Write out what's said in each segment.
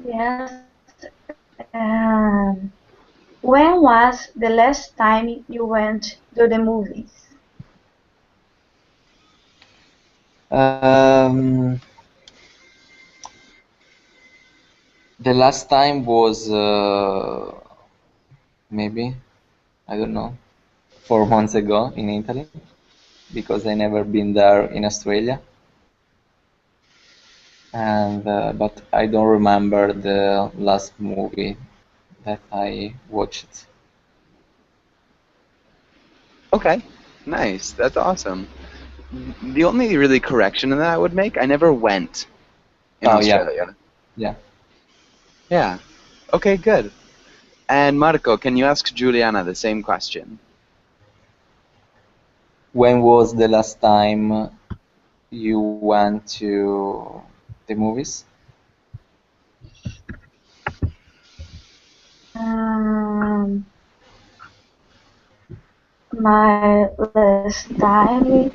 Yes. Um, when was the last time you went to the movies? Um, the last time was maybe, I don't know, 4 months ago in Italy, because I never been there in Australia, and but I don't remember the last movie that I watched. Okay, nice. That's awesome. The only really correction in that I would make, I never went in Oh yeah, Australia. yeah. Yeah. Okay, good. And Marco, can you ask Juliana the same question? When was the last time you went to the movies? Um, my last time is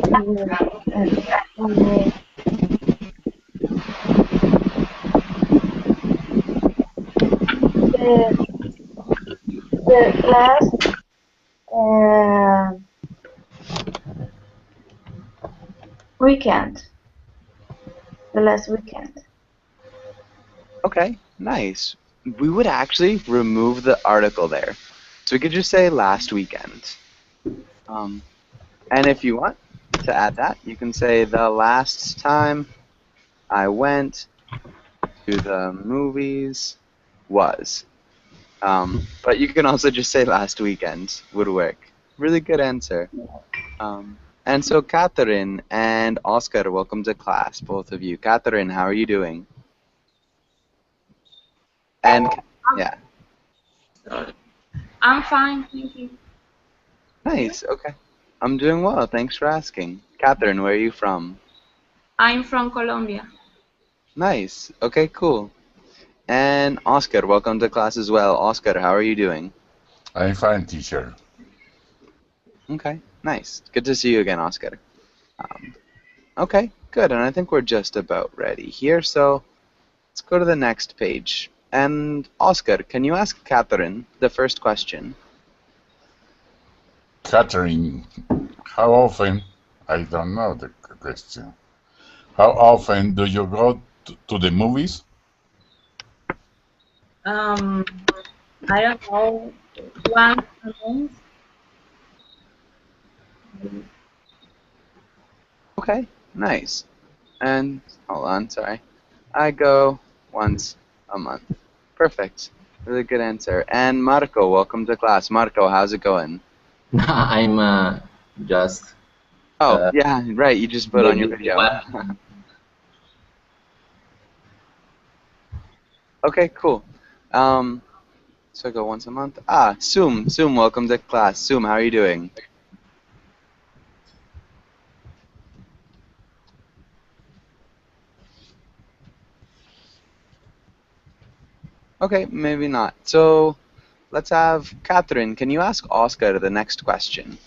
uh, the last uh, weekend. The last weekend. Okay, nice. We would actually remove the article there. So we could just say last weekend. Um, and if you want to add that, you can say the last time I went to the movies was. But you can also just say last weekend would work. Really good answer. And so Catherine and Oscar, welcome to class, both of you. Catherine, how are you doing? And yeah, I'm fine, thank you. nice. Okay, I'm doing well. Thanks for asking. Catherine, where are you from? I'm from Colombia. Nice. Okay, cool. And Oscar, welcome to class as well. Oscar, how are you doing? I'm fine, teacher. Okay, nice. Good to see you again, Oscar. Um, okay, good. And I think we're just about ready here. So let's go to the next page. And Oscar, can you ask Catherine the first question? Catherine, how often, I don't know the question, how often do you go to the movies? Um, I don't know, once a month. Okay, nice. And hold on, sorry. I go once a month. Perfect. Really good answer. And Marco, welcome to class. Marco, how's it going? I'm just Oh, uh, yeah, right. You just put on your maybe video. what? Okay, cool. Um, so I go once a month. Ah, Sum. Sum, welcome to class. Sum, how are you doing? Okay, maybe not. So let's have Catherine. Can you ask Oscar the next question?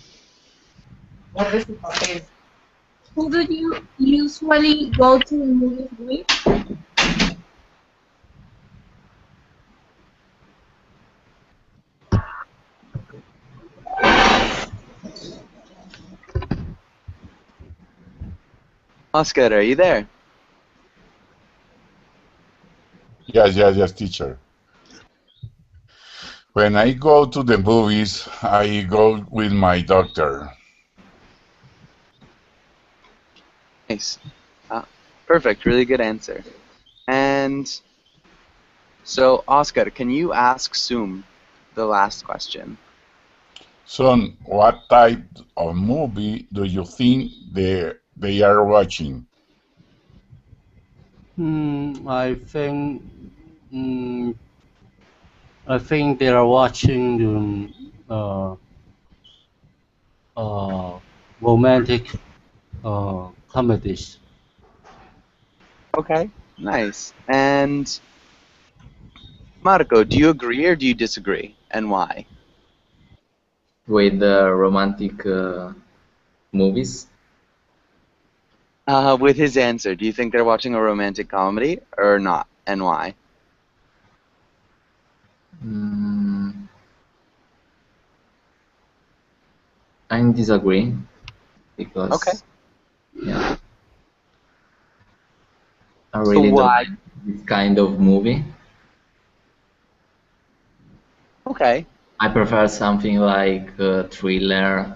Who do you usually go to the movies with? Oscar, are you there? Yes, teacher. When I go to the movies, I go with my doctor. Nice. Uh, Perfect. Really good answer. And so, Oscar, can you ask Sum the last question? Son, what type of movie do you think they are watching? I think mm, I think they are watching uh, romantic comedies. Okay, nice. And Marco, do you agree or do you disagree, and why? With romantic movies? With his answer, do you think they're watching a romantic comedy or not, and why? Mm, I'm disagreeing because Okay. yeah, I So really don't why? like this kind of movie. Okay. I prefer something like a thriller,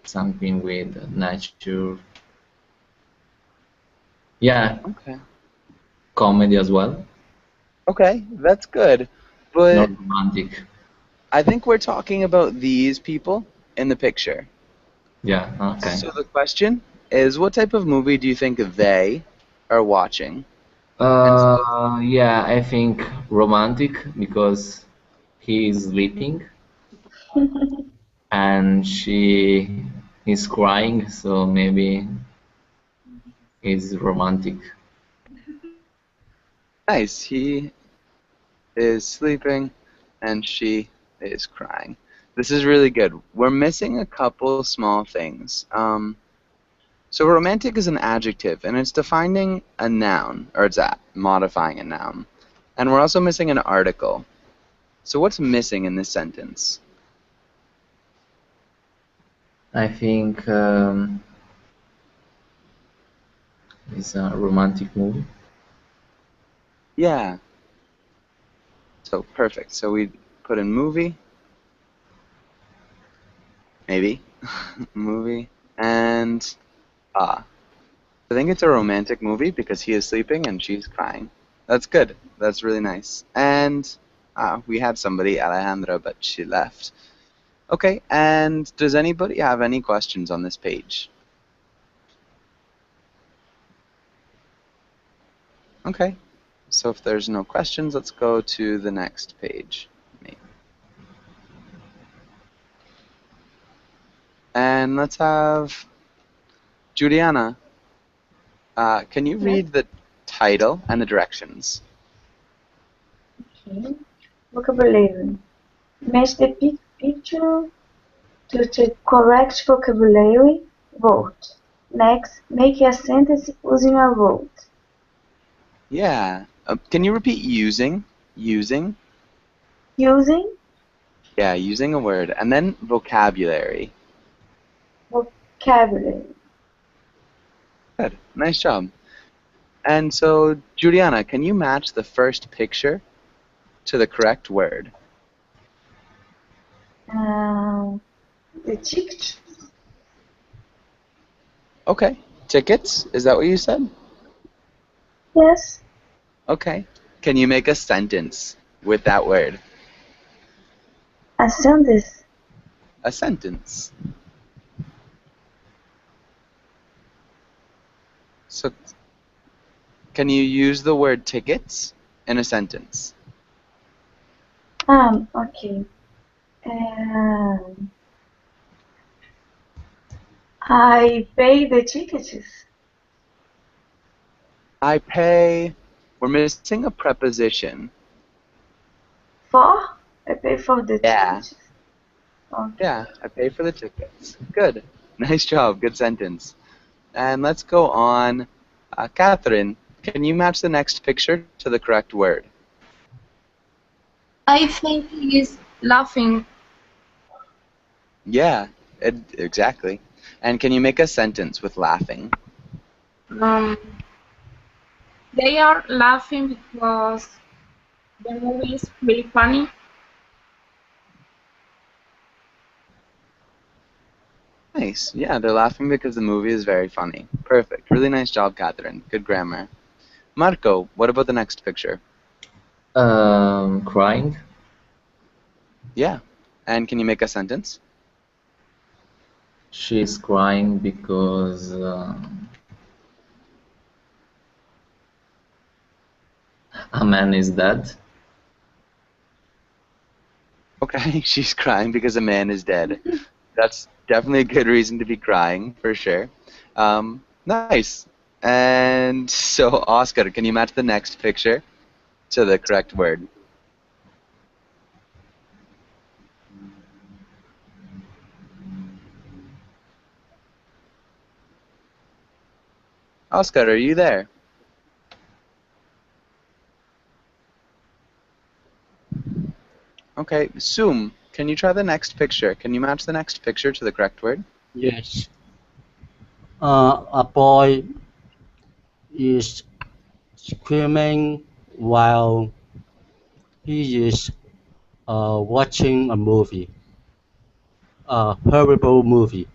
something with nature. Yeah, Okay. comedy as well, Okay. That's good. not But romantic. I think we're talking about these people in the picture. Yeah, okay. So the question is, what type of movie do you think they are watching? And so, Yeah, I think romantic because he is sleeping and she is crying, so maybe it's romantic. nice. He is sleeping and she is crying. This is really good. We're missing a couple small things. So romantic is an adjective, and it's defining a noun, or it's modifying a noun. And we're also missing an article. So what's missing in this sentence? I think it's a romantic movie. Yeah. So perfect. So we put in movie, maybe, movie, and I think it's a romantic movie because he is sleeping and she's crying. That's good. That's really nice. And we had somebody, Alejandra, but she left. Okay, and does anybody have any questions on this page? Okay, so if there's no questions, let's go to the next page. And let's have Juliana. Can you Yes. read the title and the directions? Okay. Vocabulary. Match the picture to the correct vocabulary. Vote. Next, make a sentence using a vote. Yeah. Can you repeat using? Using? Using Yeah, using a word. And then vocabulary. vocabulary. Good. Nice job. And so, Juliana, can you match the first picture to the correct word? The ticket. Okay. Tickets? Is that what you said? Yes. Okay. Can you make a sentence with that word? A sentence. A sentence. So, can you use the word tickets in a sentence? Okay. Um, I pay the tickets. I pay. We're missing a preposition. For? I pay for the Yeah. tickets. Okay. Yeah, I pay for the tickets. Good. Nice job. Good sentence. And let's go on. Catherine, can you match the next picture to the correct word? I think he is laughing. Yeah, exactly. And can you make a sentence with laughing? Um, they are laughing because the movie is really funny. Nice. Yeah, they're laughing because the movie is very funny. Perfect. Really nice job, Catherine. Good grammar. Marco, what about the next picture? Crying. Yeah. And can you make a sentence? She's crying because a man is dead. Okay, she's crying because a man is dead. That's definitely a good reason to be crying, for sure. Nice. And so, Oscar, can you match the next picture to the correct word? Oscar, are you there? Okay, Sum, can you try the next picture? Can you match the next picture to the correct word? Yes. A boy is screaming while he is watching a movie, a horrible movie.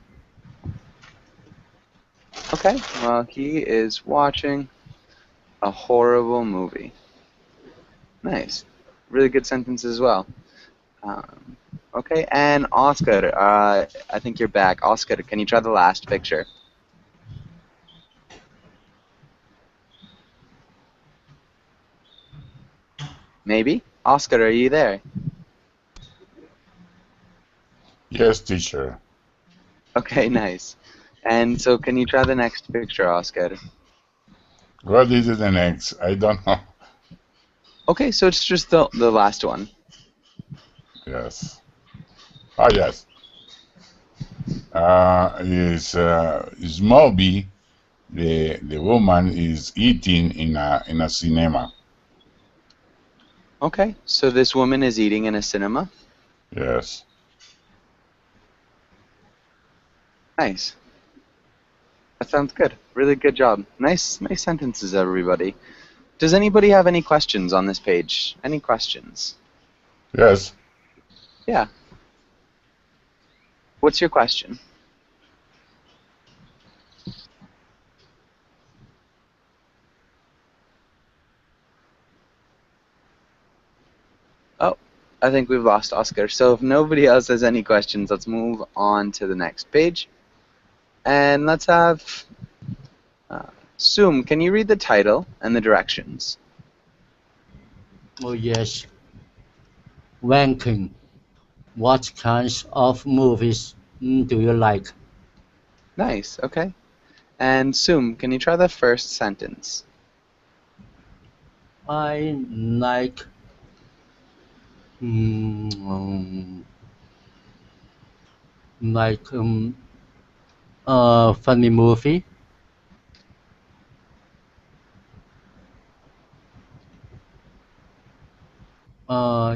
Okay, well, he is watching a horrible movie. Nice. Really good sentence as well. Okay, and Oscar, I think you're back. Oscar, can you try the last picture? Maybe? Oscar, are you there? Yes, teacher. Okay, nice. And so can you try the next picture, Oscar? What is the next? I don't know. Okay, so it's just the last one. Yes. Ah, yes. Is Moby, the woman is eating in a cinema. Okay, so this woman is eating in a cinema. Yes. Nice. That sounds good. Really good job. Nice sentences, everybody. Does anybody have any questions on this page? Any questions? Yes. Yeah. What's your question? Oh, I think we've lost Oscar. So if nobody else has any questions, let's move on to the next page. And let's have Sum, can you read the title and the directions? Oh yes. Ranking. What kinds of movies do you like? Nice, okay. And Sum, can you try the first sentence? I like mm, like a funny movie.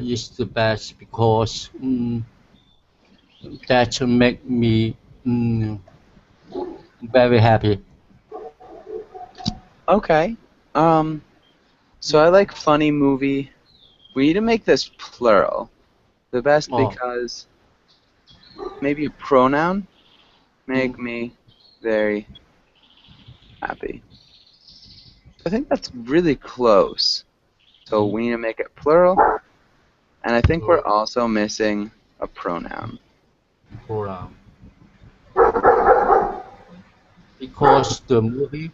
Is the best because that make me very happy. Okay. So I like funny movie. We need to make this plural. The best Oh, because maybe a pronoun make mm, me very happy. I think that's really close. So we need to make it plural. And I think we're also missing a pronoun. program. Because the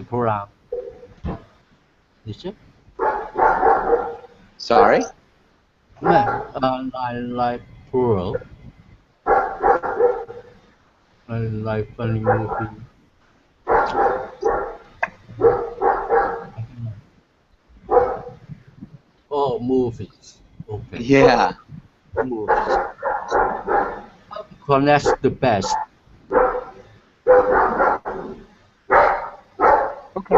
program, is it? Sorry? No, I like plural. I like funny movie. Oh, movies. Okay, Yeah. movies. Because that's the best. Okay.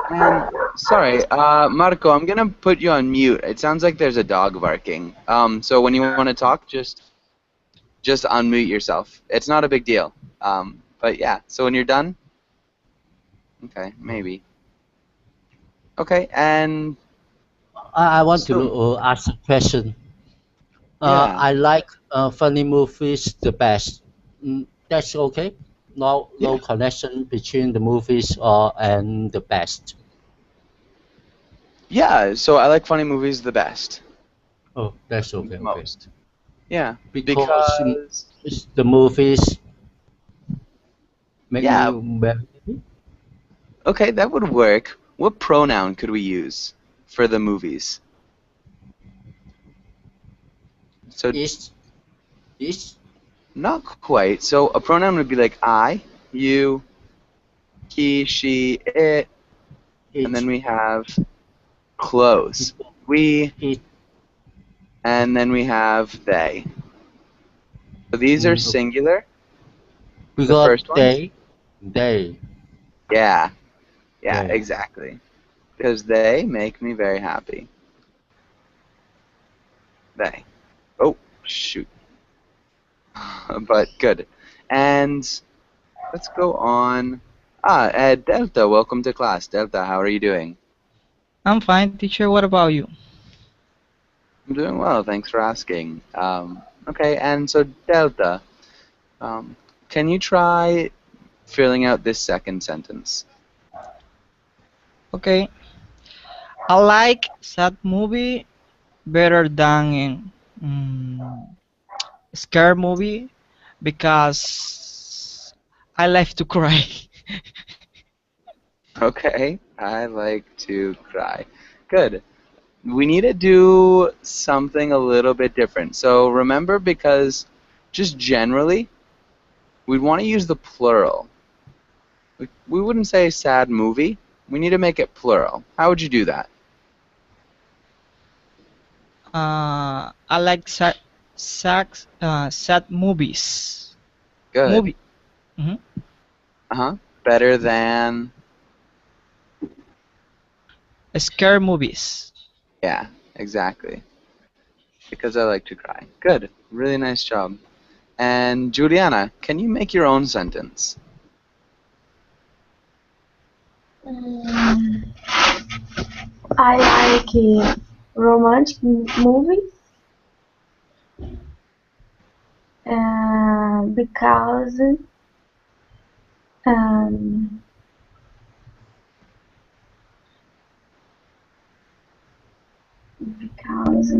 And sorry, Marco, I'm gonna put you on mute. It sounds like there's a dog barking. So when you want to talk, just unmute yourself. It's not a big deal. But yeah. So when you're done, okay, maybe. Okay, and I want to so ask a question. yeah, I like funny movies the best. That's okay. No yeah, connection between the movies and the best. yeah. So I like funny movies the best, Oh, that's okay. Okay. most. Yeah, Because because the movies make me yeah. very happy. Okay, that would work. What pronoun could we use for the movies? So Is is not quite. So a pronoun would be like I, you, he, she, it, and then it we have close. We, it and then we have they. So these are okay. singular, the Because first ones. they Yeah, yeah, they exactly. Because they make me very happy. They. Oh, shoot. But good. And let's go on. Delta, welcome to class. Delta, how are you doing? I'm fine, teacher. What about you? I'm doing well, thanks for asking. Okay, and so Delta, can you try filling out this second sentence? Okay. I like sad movie better than scare movie because I like to cry. Okay, I like to cry. Good. We need to do something a little bit different. So remember, because just generally, we'd want to use the plural. We wouldn't say sad movie. We need to make it plural. How would you do that? I like sad movies. Good. Movie. hmm Better than, Scare movies. yeah, exactly. Because I like to cry. Good. Really nice job. And Juliana, can you make your own sentence? I like romantic movies because um, because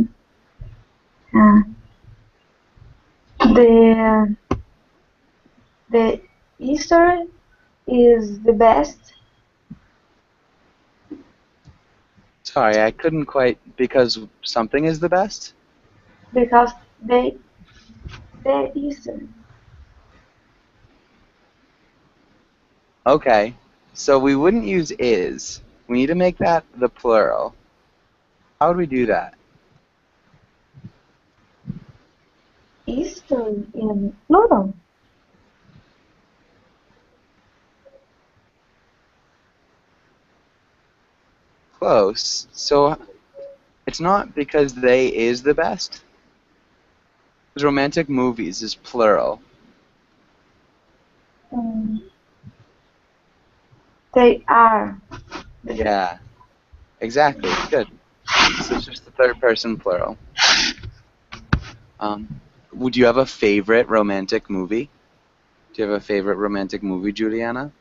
uh, the the history is the best Sorry, I couldn't quite, because something is the best? because the history. Okay. So we wouldn't use is. We need to make that the plural. How would we do that? History in plural. Close. So it's not because they is the best. Because romantic movies is plural. They are. Yeah. Exactly. Good. So it's just the third person plural. Would you have a favorite romantic movie? Do you have a favorite romantic movie, Juliana?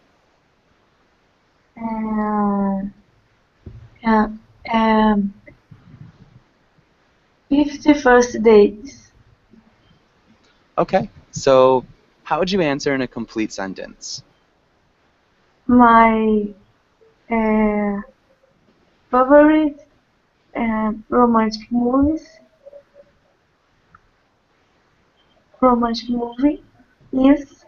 Uh, um, 50 First Dates. Okay. So how would you answer in a complete sentence? My favorite romantic movie is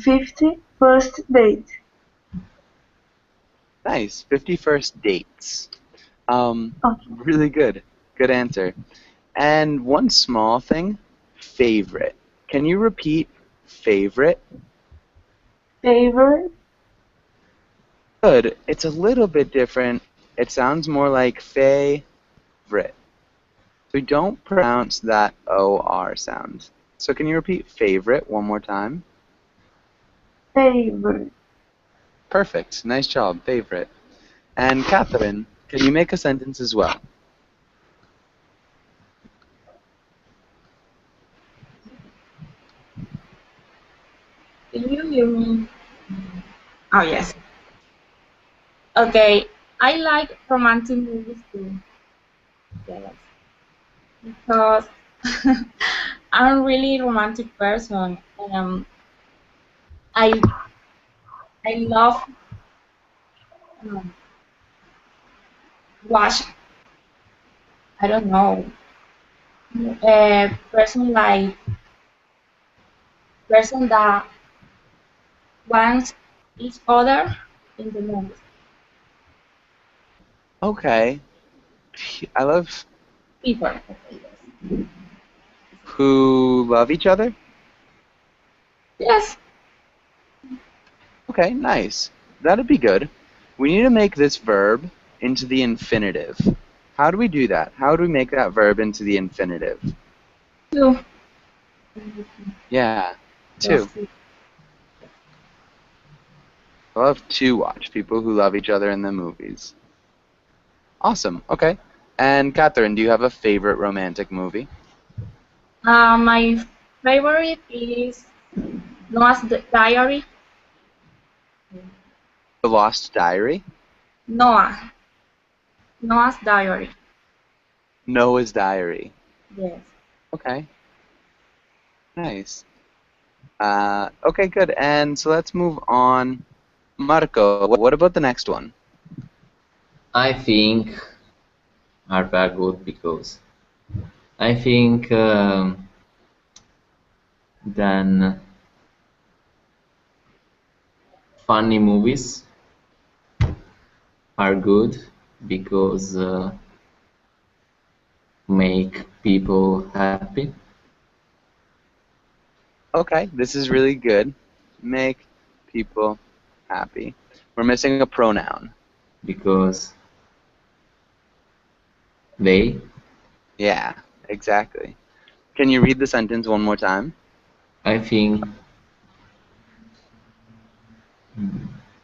50 First Date. Nice. 51st Dates. Okay. Really good. Good answer. And one small thing, favorite. Can you repeat favorite? Favorite. Good. It's a little bit different. It sounds more like favorite. So don't pronounce that O-R sound. So can you repeat favorite one more time? Favorite. Perfect. Nice job. Favorite. And Catherine, can you make a sentence as well? Can you hear me? Oh, yes. Okay. I like romantic movies too. Yes. Because I'm a really romantic person. I I love um, watch. I don't know. A person that wants each other in the movies. Okay. I love People. Okay, yes. who love each other? Yes. Okay, nice. That'd be good. We need to make this verb into the infinitive. How do we do that? How do we make that verb into the infinitive? To. Yeah, to. I love to watch people who love each other in the movies. Awesome. Okay. And Catherine, do you have a favorite romantic movie? My favorite is Noah's Diary. The Lost Diary? Noah's Diary. Noah's Diary. Yes. Okay. Nice. Okay, good. And so let's move on. Marco, what about the next one? I think are very good because I think then funny movies are good because make people happy. Okay, this is really good. Make people happy. We're missing a pronoun. Because they Yeah, exactly. Can you read the sentence one more time? I think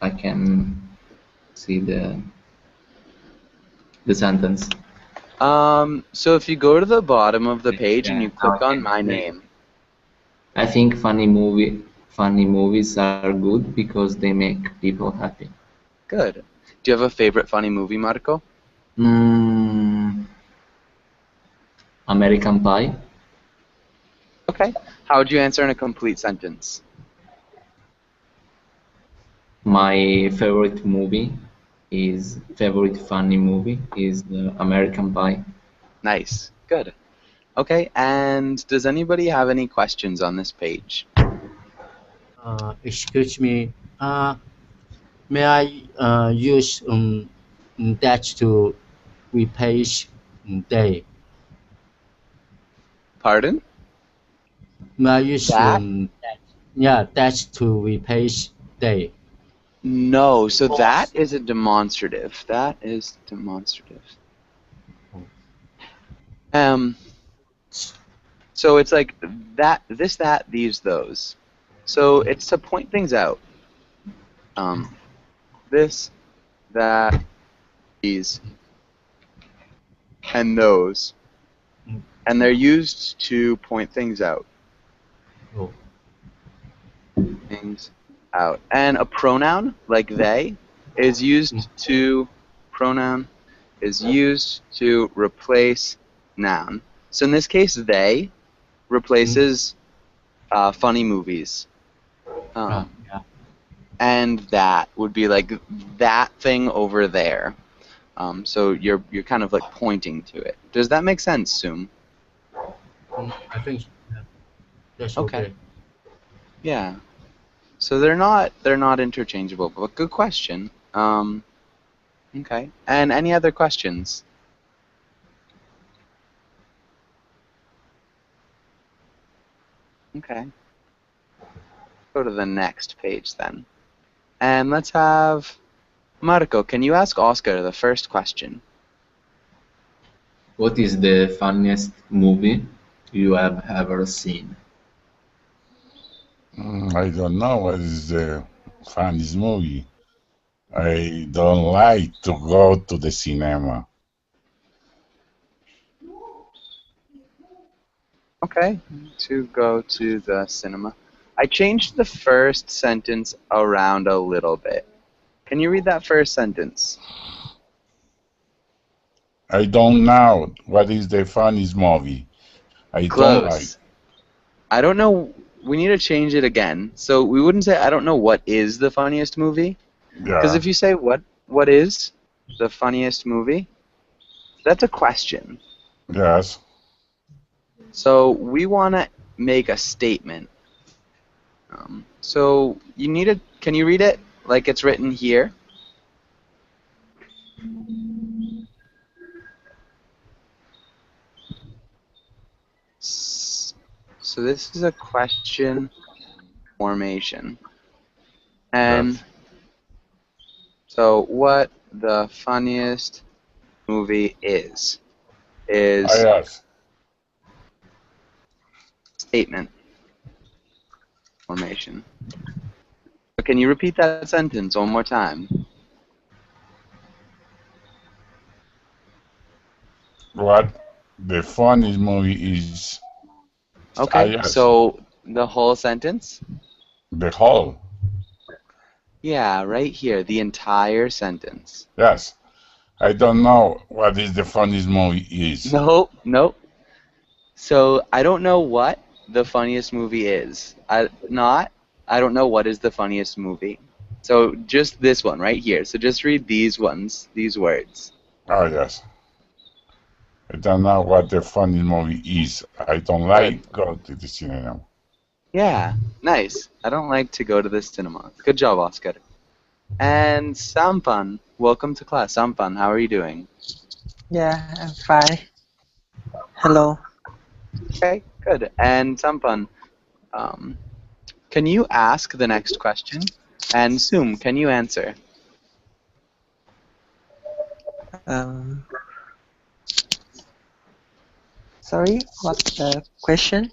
I can see the sentence. So if you go to the bottom of the page and Yeah, you click on okay. my name, I think funny movies are good because they make people happy. good. Do you have a favorite funny movie, Marco? American Pie. Okay. How would you answer in a complete sentence? My favorite funny movie is American Pie. Nice. Good. Okay, and does anybody have any questions on this page? Excuse me. May I use that to replace day? Pardon? May I use That? yeah, that to replace day? No, so that is a demonstrative. That is demonstrative. So it's like that, this, that, these, those. So it's to point things out. This, that, these, and those. And they're used to point things out. Oh. Things out. And a pronoun, like they, is used to replace noun. So in this case, they replaces funny movies. Yeah. And that would be like that thing over there. So you're kind of like pointing to it. Does that make sense, Soom? I think that's Okay. okay. Yeah. So they're not interchangeable, but good question. Okay. And any other questions? Okay. Go to the next page then. And let's have Marco, can you ask Oscar the first question? What is the funniest movie you have ever seen? I don't know what is the funniest movie. I don't like to go to the cinema. Okay. To go to the cinema. I changed the first sentence around a little bit. Can you read that first sentence? I don't know what is the funniest movie. I don't like. Close. I don't know. We need to change it again. So we wouldn't say I don't know what is the funniest movie. Because Yeah. if you say what is the funniest movie, that's a question. Yes. So we want to make a statement. So you need to. Can you read it like it's written here? So this is a question formation. And Yes. so what the funniest movie is Yes. statement formation. But can you repeat that sentence one more time? What the funniest movie is? Okay, Yes. so the whole sentence? The whole. Yeah, right here, the entire sentence. Yes. I don't know what is the funniest movie is. Nope, nope. So I don't know what the funniest movie is. I don't know what is the funniest movie. So just this one right here. So just read these ones, these words. Oh, yes. I don't know what the funniest movie is. I don't like go to the cinema. Yeah, nice. I don't like to go to the cinema. Good job, Oscar. And Sampan, welcome to class. Sampan, how are you doing? Yeah, I'm fine. Hello. Okay, good. And Sampan, can you ask the next question? And Sum, can you answer? Sorry, what's the question?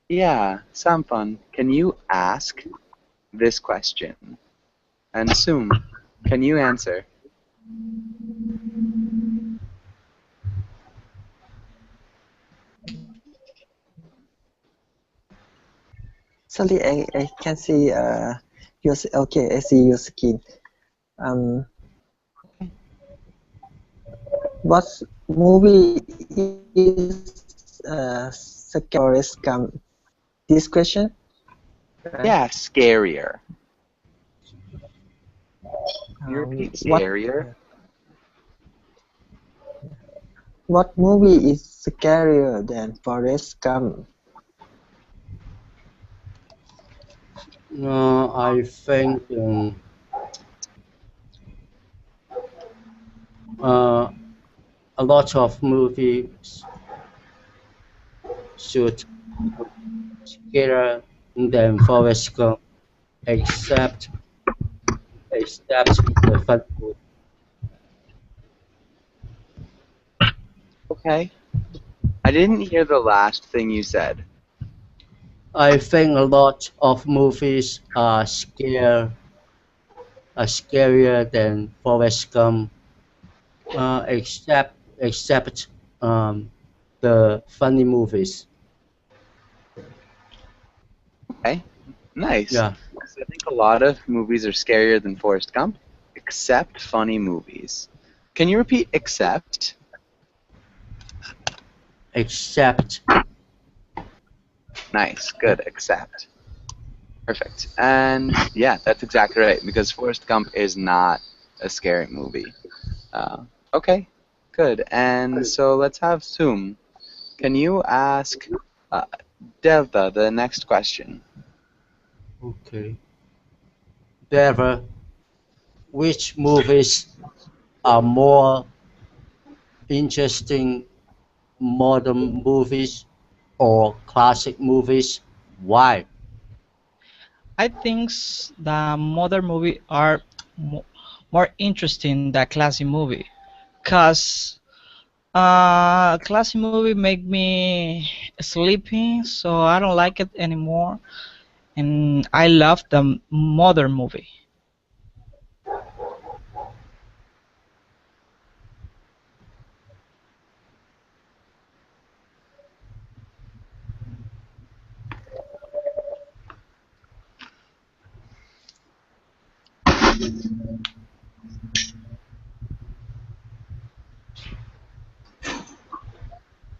Yeah, Sampan, can you ask this question? And Sum, can you answer? Sorry, I can see okay, I see your skin. What movie is Forrest Gump? This question? Yeah, scarier. You repeat What scarier? what movie is scarier than Forrest Gump? I think a lot of movies should scare than Forrest Gump, except the fun movie. Okay. I didn't hear the last thing you said. I think a lot of movies are scarier than Forrest Gump, except the funny movies. Okay, nice. Yeah, So I think a lot of movies are scarier than Forrest Gump, except funny movies. Can you repeat except? except Nice, good, except. Perfect. And yeah, that's exactly right, because Forrest Gump is not a scary movie. Okay, good. And so let's have Sum. Can you ask Devda the next question? okay. Deva, which movies are more interesting, modern movies or classic movies? Why? I think the modern movie are mo more interesting than classic movie, cause classic movie make me sleepy, so I don't like it anymore, and I love the modern movie.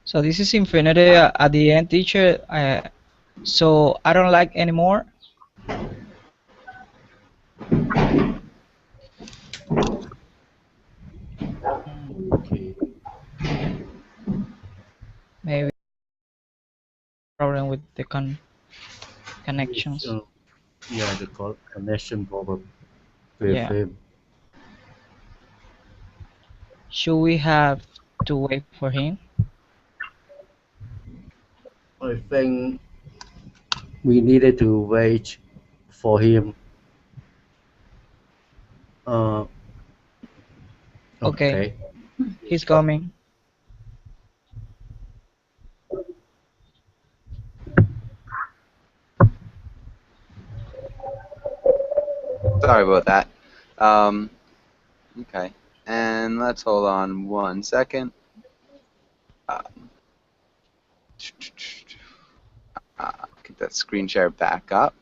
So this is Infinity at the end, teacher. So I don't like anymore. Okay. Maybe problem with the It's, connections. yeah, the connection problem with Yeah. him. Should we have to wait for him? I think we needed to wait for him. Uh, Okay. okay. He's coming. Sorry about that. Okay. And let's hold on 1 second. Get that screen share back up.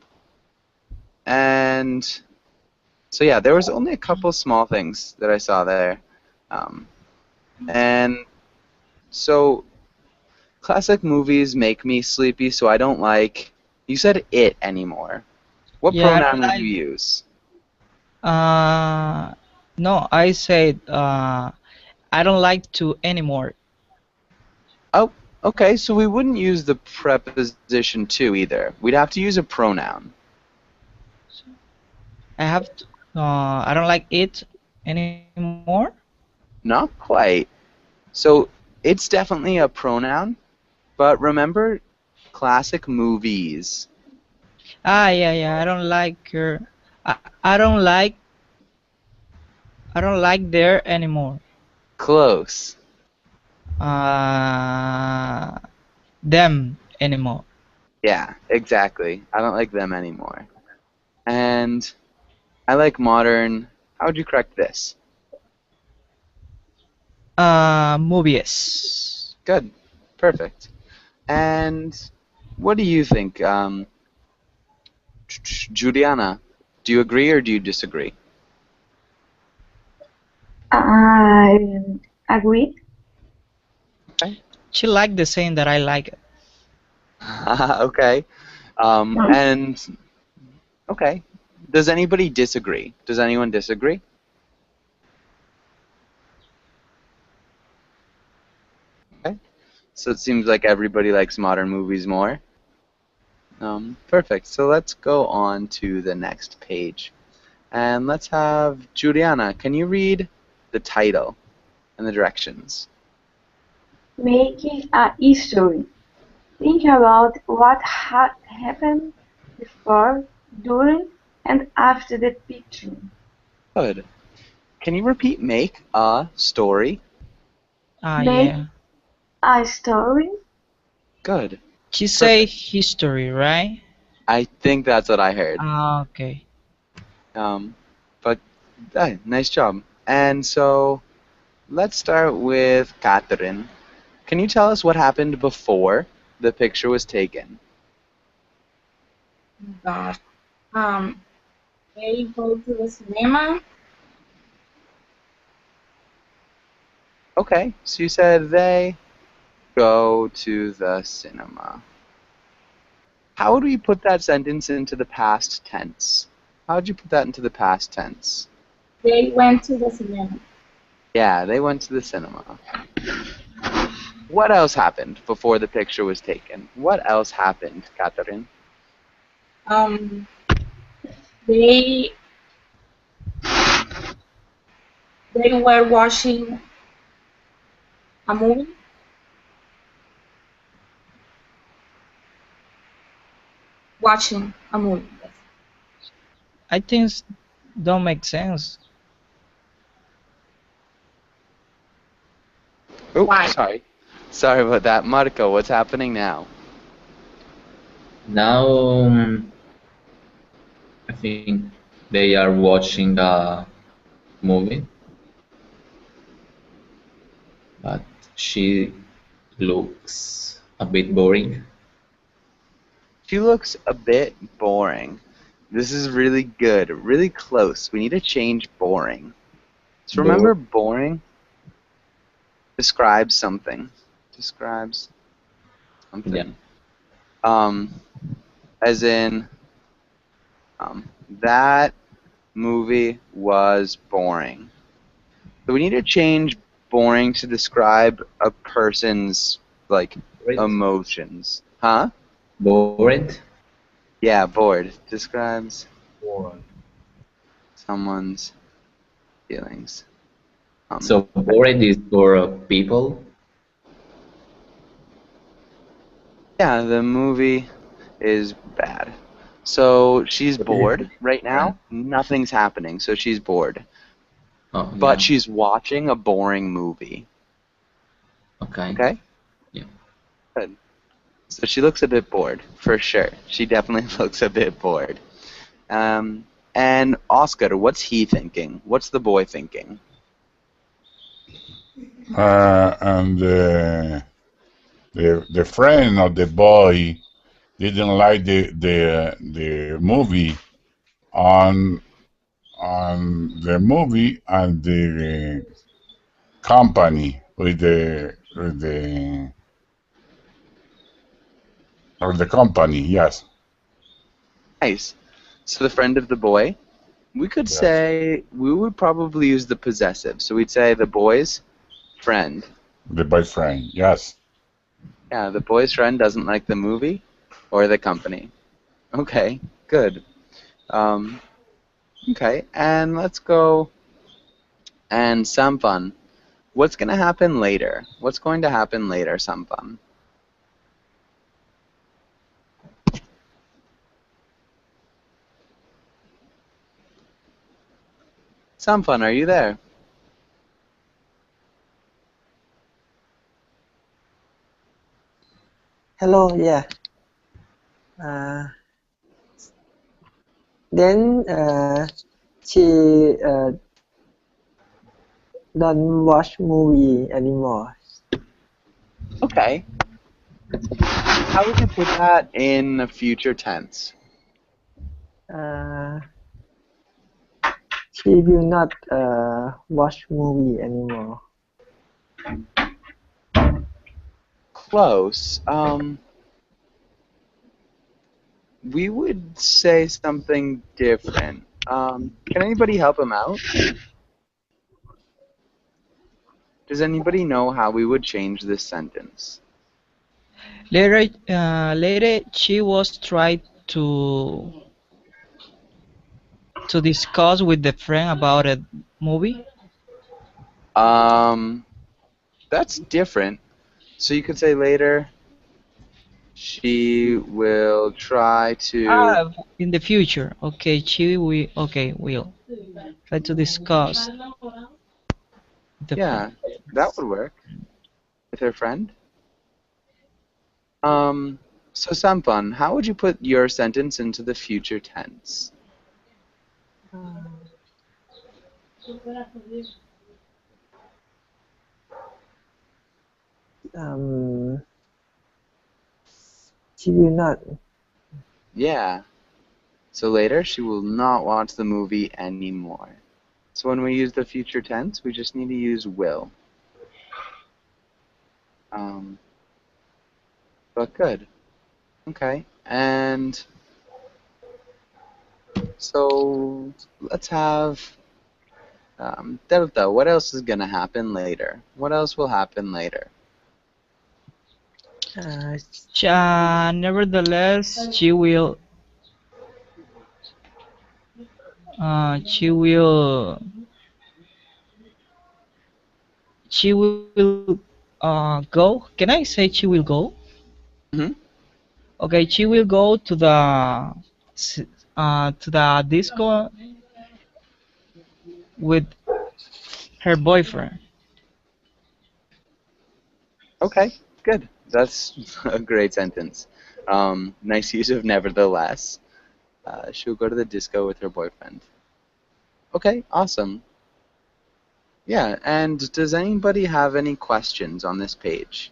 And so yeah, there was only a couple small things that I saw there. And so classic movies make me sleepy, so I don't like, you said it anymore. What Yeah, I pronoun don't would you like. use? No, I said I don't like to anymore. Oh, okay, so we wouldn't use the preposition to either. We'd have to use a pronoun. I have to, I don't like it anymore. Not quite. So it's definitely a pronoun, but remember classic movies. Yeah. I don't like her. I, I don't like. I don't like there anymore. Close. Uh, them anymore. Yeah, exactly. I don't like them anymore. And I like modern. How would you correct this? Movies. Good. Perfect. And what do you think, Juliana? Do you agree or do you disagree? I agree. Okay. She liked the same that I like it. Okay. And okay. Does anybody disagree? Does anyone disagree? Okay. So it seems like everybody likes modern movies more. Perfect. So let's go on to the next page. And let's have Juliana. Can you read the title and the directions? Making a history. Think about what happened before, during, and after the picture. Good. Can you repeat make a story? Make Yeah. a story. Good. She say history, right? I think that's what I heard. Okay. But nice job. And so let's start with Catherine. Can you tell us what happened before the picture was taken? Gosh. They go to the cinema. Okay, so you said they go to the cinema. How would we put that sentence into the past tense? How would you put that into the past tense? They went to the cinema. Yeah, they went to the cinema. What else happened before the picture was taken? What else happened, Catherine? They were watching a movie. Watching a movie. Yes. I think don't make sense. Oh, Why? Sorry about that. Marco, what's happening now? Now, I think they are watching a movie, but she looks a bit boring. She looks a bit boring. This is really good. Really close. We need to change boring. So remember boring describes something. Describes something. Yeah. As in, that movie was boring. So we need to change boring to describe a person's, like, emotions. Huh? Bored? Yeah, bored. Describes someone's feelings. So bored is for people? Yeah, the movie is bad. So she's bored right now. Nothing's happening, so she's bored. Oh, but yeah. she's watching a boring movie. Okay. Okay? Yeah. Good. So she looks a bit bored, for sure. She definitely looks a bit bored. And Oscar, what's he thinking? What's the boy thinking? And the friend of the boy didn't like the movie on the movie and the company with the company. Yes. Nice. So the friend of the boy, we could Yes. say, we would probably use the possessive. So we'd say the boy's friend. The boyfriend. Yes. Yeah, the boy's friend doesn't like the movie or the company. Okay, good. Um, okay, and let's go and Sampan. What's going to happen later? What's going to happen later, Sampan? Sampan, are you there? Hello, yeah. Then she don't watch movie anymore. Okay. How would you put that in the future tense? Uh, she will not watch movie anymore. Close. We would say something different. Can anybody help him out? Does anybody know how we would change this sentence? Later, she was trying to discuss with the friend about a movie. That's different. So you could say later, she will try to. In the future. Okay, she will. Okay, will try to discuss the Yeah, friend. that would work with her friend. So Sampan, how would you put your sentence into the future tense? She will not. Yeah. So later, she will not watch the movie anymore. So when we use the future tense, we just need to use will. But good. Okay. And so let's have Delta. What else is going to happen later? What else will happen later? Nevertheless, she will. She will. She will. Go. Can I say she will go? Mm-hmm. Okay, she will go to the disco with her boyfriend. Okay, good. That's a great sentence. Nice use of nevertheless. She'll go to the disco with her boyfriend. Okay, awesome. Yeah, and does anybody have any questions on this page?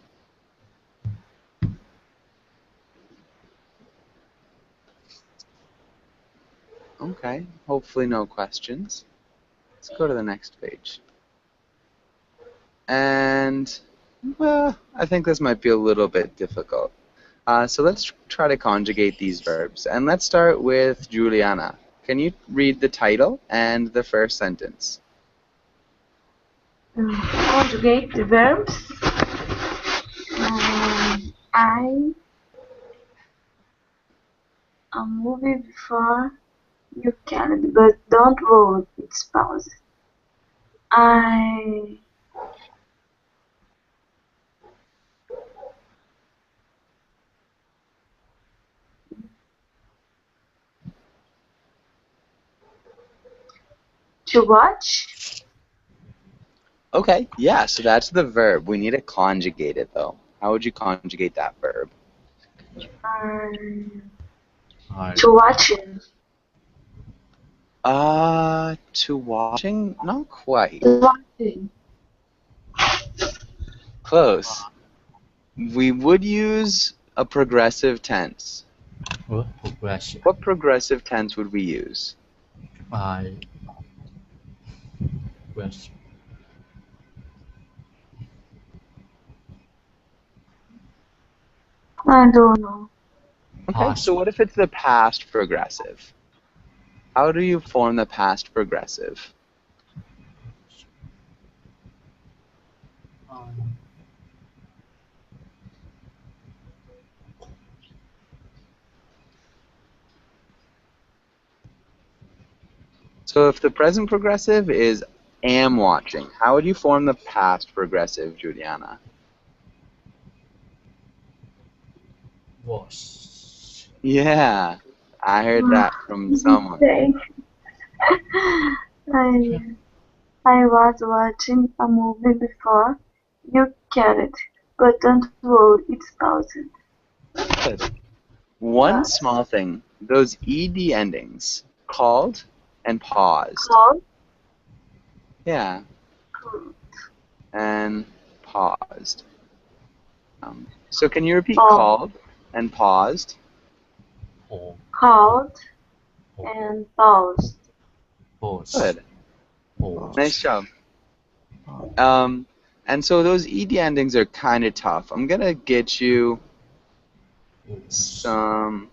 Okay, hopefully no questions. Let's go to the next page. And, well, I think this might be a little bit difficult. So let's try to conjugate these verbs. And let's start with Juliana. Can you read the title and the first sentence? Conjugate the verbs. A movie before you can, but don't roll. It's pause. I to watch. Okay, yeah, so that's the verb. We need to conjugate it, though. How would you conjugate that verb? To watching. To watching? Not quite. To watching. Close. We would use a progressive tense. What progression? What progressive tense would we use? I question. I don't know. Okay, Past. so what if it's the past progressive? How do you form the past progressive? So if the present progressive is am watching, how would you form the past progressive, Juliana? Was. Yeah, I heard that from someone. Thanks. I was watching a movie before you get it, but don't worry, it's paused. Good. One small thing, those ed endings, called and paused. Called. Yeah, and paused. So can you repeat called and paused? Called and paused. Pause. Good. Pause. Nice job. And so those ed endings are kind of tough. I'm gonna get you some.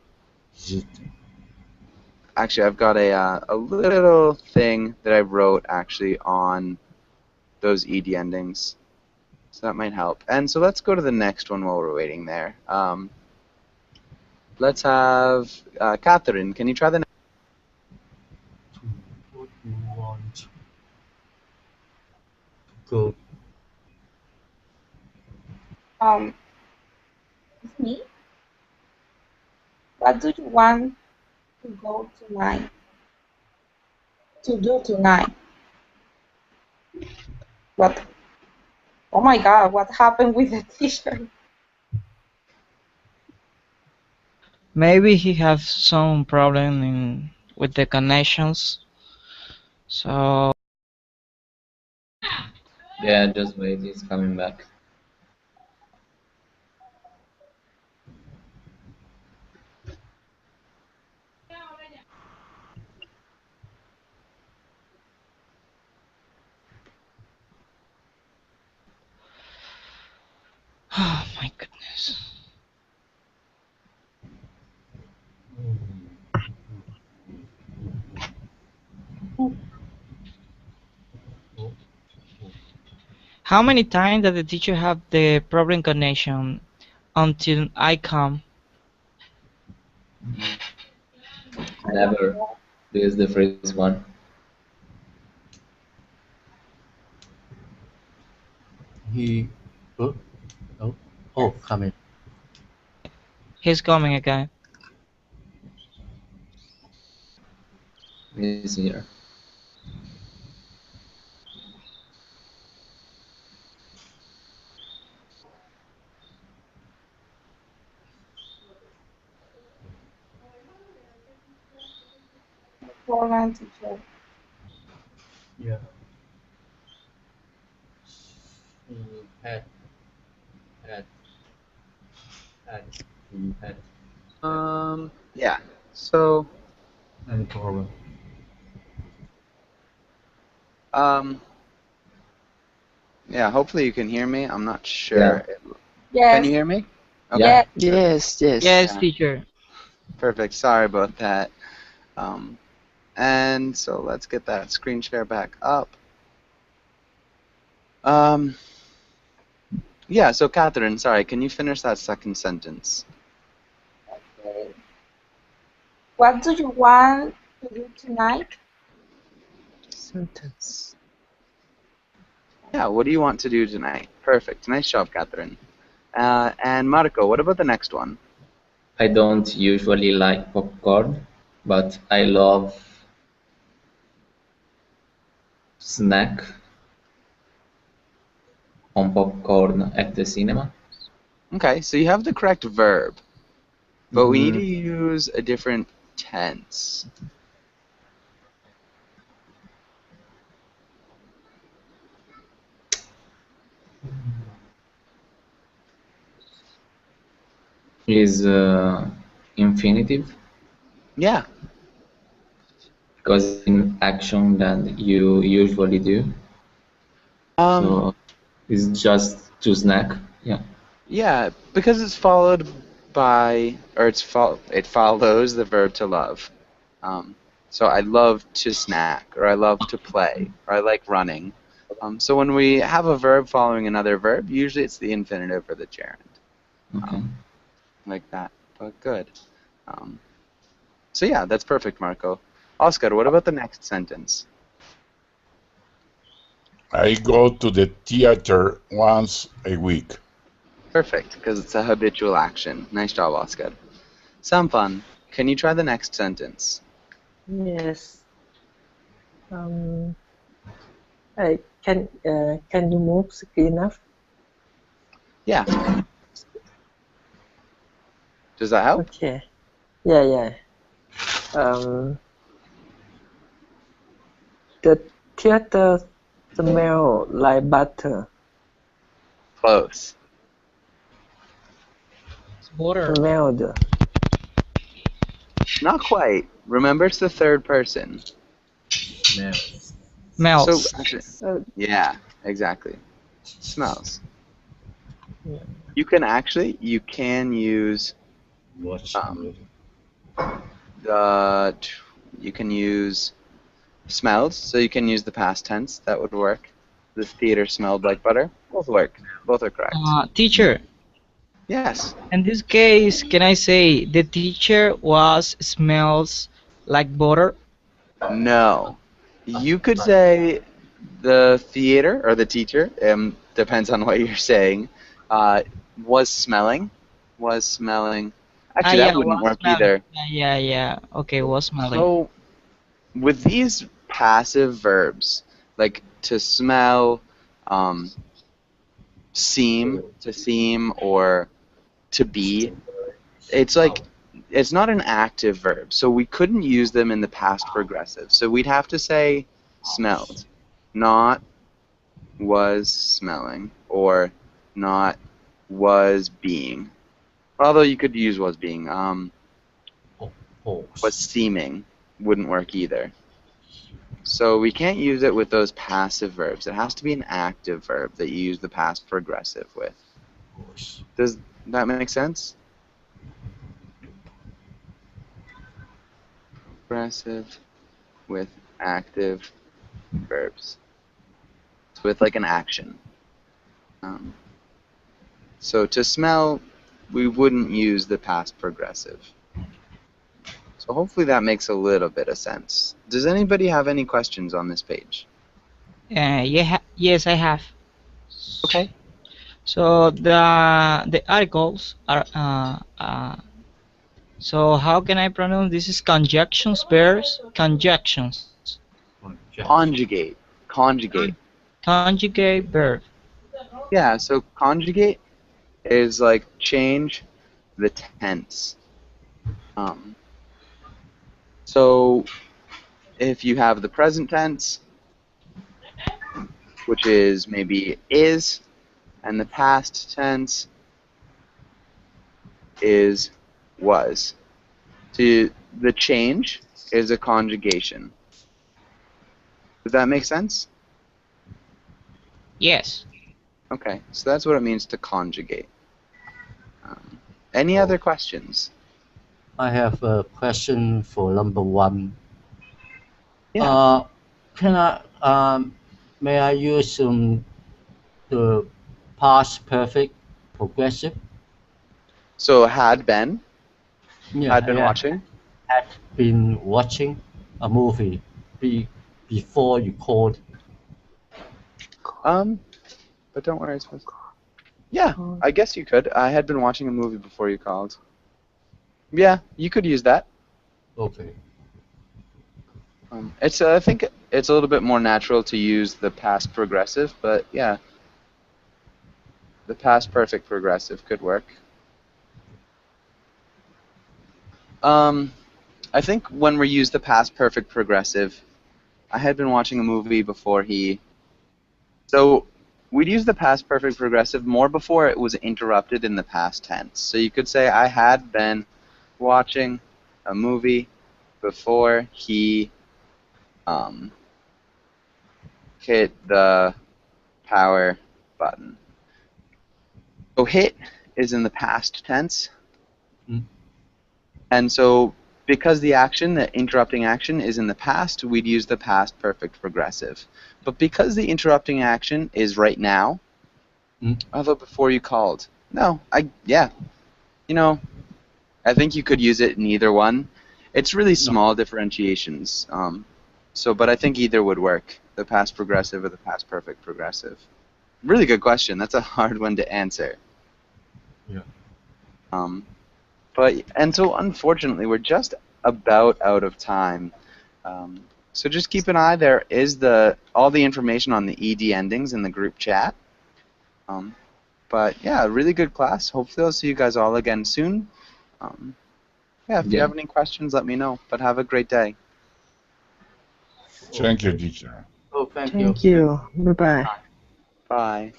Actually, I've got a little thing that I wrote actually on those ed endings, so that might help. And so let's go to the next one while we're waiting there. Let's have Catherine. Can you try the next? Would you want to go? It's me. What do you want to go tonight? To do tonight? What? Oh my God! What happened with the T-shirt? Maybe he has some problem with the connections. So Yeah, just wait, he's coming back. oh my goodness. How many times does the teacher have the problem connection until I come? Never. This is the first one. He. Oh, coming. He's coming again. He's here. Foreign teacher. Yeah. Had. He had. Yeah. So Any problem? Yeah. Hopefully you can hear me. I'm not sure. Yes. Can you hear me? Okay. Yeah. Yes, yes. Yes, Yeah. teacher. Perfect. Sorry about that. And so let's get that screen share back up. Yeah, so Catherine, sorry, can you finish that second sentence? Okay. What do you want to do tonight? Sentence. Yeah, what do you want to do tonight? Perfect. Nice job, Catherine. And Marco, what about the next one? I don't usually like popcorn, but I love snack. popcorn at the cinema. Okay, so you have the correct verb, but we need to use a different tense. Is infinitive, Yeah. because in action that you usually do. So it's just to snack. Yeah. Yeah, because it's followed by, or it follows the verb to love. So I love to snack, or I love to play, or I like running. So when we have a verb following another verb, usually it's the infinitive or the gerund. Okay. Like that, but good. So yeah, that's perfect, Marco. Oscar, what about the next sentence? I go to the theater once a week. Perfect, because it's a habitual action. Nice job, Oscar. Sampan, can you try the next sentence? Yes. Can you move screen up? Yeah. Does that help? Okay. Yeah. The theater smell like butter. Close. Butter. Smelled. Not quite. Remember, it's the third person. Smells. Smells. So, actually, yeah, exactly. Smells. Yeah. You can use Watch movie. you can use smelled, so you can use the past tense. That would work. The theater smelled like butter. Both work. Both are correct. Teacher, Yes. in this case, can I say the teacher smells like butter? No. You could say the theater or the teacher, depends on what you're saying, was smelling. Actually, that Yeah, wouldn't was work smelling. either. Yeah. Okay, was smelling. So, with these passive verbs, like to smell, to seem, or to be, it's not an active verb, so we couldn't use them in the past progressive. So we'd have to say smelled, not was smelling, or not was being. Although you could use was being. Was seeming wouldn't work either. So we can't use it with those passive verbs. It has to be an active verb that you use the past progressive with. Does that make sense? Progressive with active verbs. So with like an action. So to smell, we wouldn't use the past progressive. So hopefully that makes a little bit of sense. Does anybody have any questions on this page? Yes, I have. Okay. So the articles are so how can I pronounce this? Is conjunctions, verbs, conjunctions. Conjugate. Conjugate verb. Yeah, so conjugate is like change the tense. So if you have the present tense, which is maybe is, and the past tense is was. So the change is a conjugation. Does that make sense? Yes. Okay, so that's what it means to conjugate. Any other questions? I have a question for number one. Yeah. May I use the past perfect progressive? So had been Yeah, watching. had been watching a movie before you called. But don't worry, I suppose. Yeah, I guess you could. I had been watching a movie before you called. Yeah, you could use that. Okay. I think it's a little bit more natural to use the past progressive, but yeah. the past perfect progressive could work. I think when we use the past perfect progressive, I had been watching a movie before so we'd use the past perfect progressive more before it was interrupted in the past tense. So you could say, I had been watching a movie before he hit the power button. So hit is in the past tense. Mm. And so because the interrupting action is in the past, we'd use the past perfect progressive. But because the interrupting action is right now, how about before you called? No, you know, I think you could use it in either one. It's really small differentiations. But I think either would work, the past progressive or the past perfect progressive. Really good question. That's a hard one to answer. Yeah. So unfortunately, we're just about out of time. So just keep an eye. There is all the information on the ED endings in the group chat. But yeah, a really good class. Hopefully I'll see you guys all again soon. If you have any questions, let me know. But have a great day. Thank you, teacher. Oh, thank you. Thank you. Bye-bye. Bye.